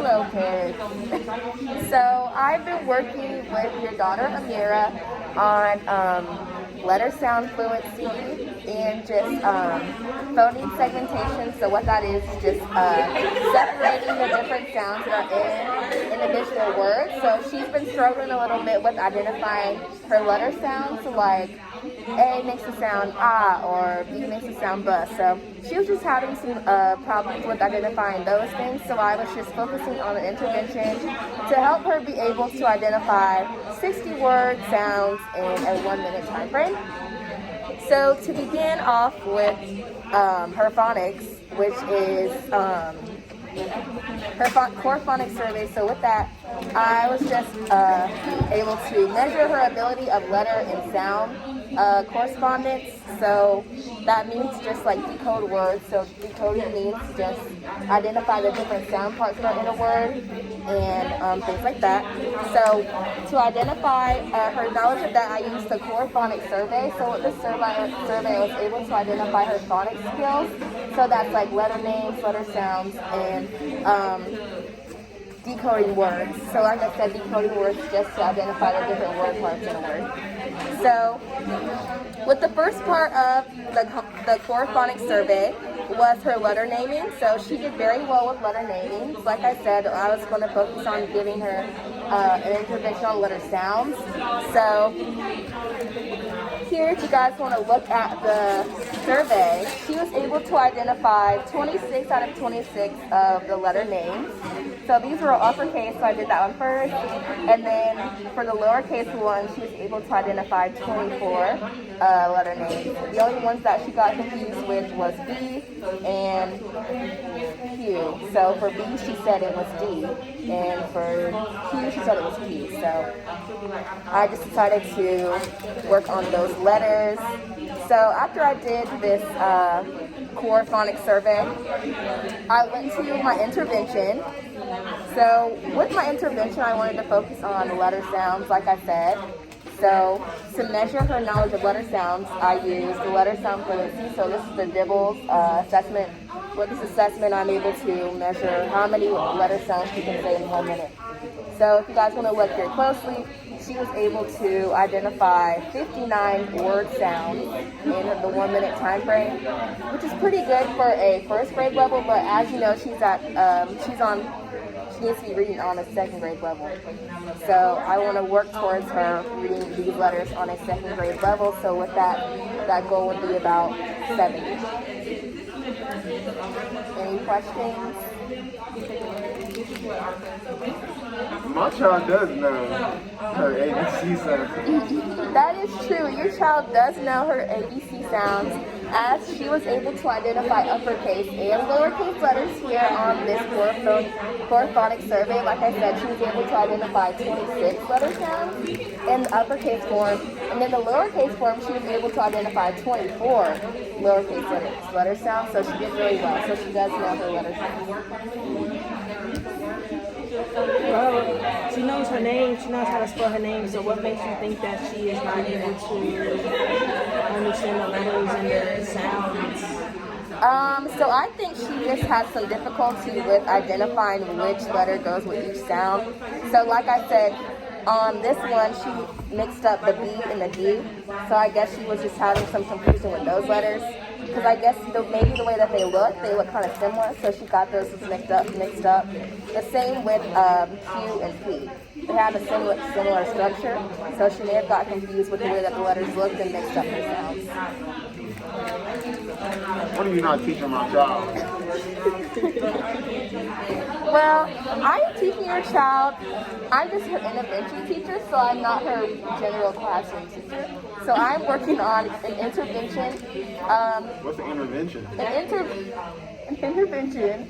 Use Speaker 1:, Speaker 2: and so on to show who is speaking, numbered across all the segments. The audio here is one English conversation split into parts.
Speaker 1: Hello, kids. So I've been working with your daughter Amira on letter sound fluency and just phoneme segmentation. So what that is just separating the different sounds that are in individual words. So she's been struggling a little bit with identifying her letter sounds. So like A makes the sound ah, or B makes the sound buh. So she was just having some problems with identifying those things. So I was just focusing on an intervention to help her be able to identify 60-word sounds in a 1-minute time frame. So to begin off with her phonics, which is her core phonics survey. So with that, I was just able to measure her ability of letter and sound correspondence. So that means just like decode words. So decoding means just identify the different sound parts that are in a word and things like that. So to identify her knowledge of that, I used the core phonics survey. So with this survey, I was able to identify her phonics skills. So that's like letter names, letter sounds, and decoding words. So like I said, decoding words just to identify the different word parts in a word. So with the first part of the core phonics survey was her letter naming. So she did very well with letter naming. Like I said, I was going to focus on giving her an intervention on letter sounds. So here, if you guys want to look at the survey, she was able to identify 26 out of 26 of the letter names. So these were all uppercase, so I did that one first. And then for the lowercase one, she was able to identify 24 letter names. The only ones that she got confused with was B and Q. So for B, she said it was D. And for Q, she said it was P. So I just decided to work on those letters. So after I did this core phonics survey, I went to my intervention. So with my intervention, I wanted to focus on letter sounds, like I said. So to measure her knowledge of letter sounds, I used the letter sound fluency. So this is the Dibbles assessment. With this assessment, I'm able to measure how many letter sounds she can say in 1 minute. So if you guys want to look here closely, she was able to identify 59 word sounds in the 1 minute time frame, which is pretty good for a first grade level. But as you know, she needs to be reading on a second grade level. So I want to work towards her reading these letters on a second grade level. So with that goal would be about 70. Any questions?
Speaker 2: My child does know her ABC sounds.
Speaker 1: That is true. Your child does know her ABC sounds, as she was able to identify uppercase and lowercase letters here on this core phonics survey. Like I said, she was able to identify 26 letter sounds in the uppercase form, and in the lowercase form, she was able to identify 24 lowercase letter sounds. So she did really well. So she does know her letter sounds.
Speaker 3: Well, she knows her name, she knows how to spell her name, so what makes you think that she is not able to understand the letters and the sounds?
Speaker 1: So I think she just has some difficulty with identifying which letter goes with each sound. So like I said, on this one, she mixed up the B and the D. So I guess she was just having some confusion with those letters. Because I guess maybe the way that they look kind of similar. So she got those mixed up. The same with Q and P. They have a similar structure. So she may have got confused with the way that the letters looked and mixed up their sounds.
Speaker 2: What are you not teaching my child?
Speaker 1: Well, I am teaching your child. I'm just her intervention teacher, so I'm not her general classroom teacher. So I'm working on an intervention.
Speaker 2: What's an intervention?
Speaker 1: An intervention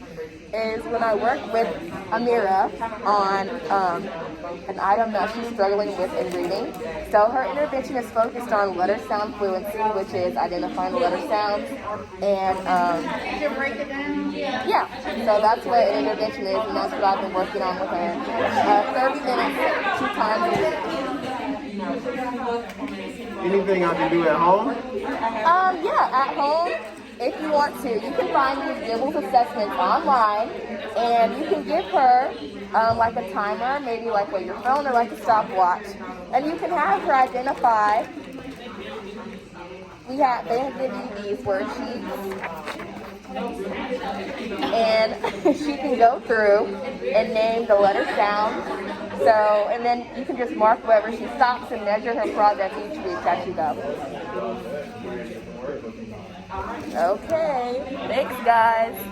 Speaker 1: is when I work with Amira on an item that she's struggling with in reading. So her intervention is focused on letter sound fluency, which is identifying the letter sounds. And
Speaker 4: Did you break it down?
Speaker 1: yeah, so that's what an intervention is, and that's what I've been working on with her. 30 minutes, 2 times a week.
Speaker 2: Anything I can do at home?
Speaker 1: Yeah, at home. if you want to, you can find these Dibbles assessments online, and you can give her like a timer, maybe like with your phone or like a stopwatch, and you can have her identify. They have given you these worksheets, and she can go through and name the letter sound. So, and then you can just mark wherever she stops and measure her progress each week as you go. Okay, thanks guys.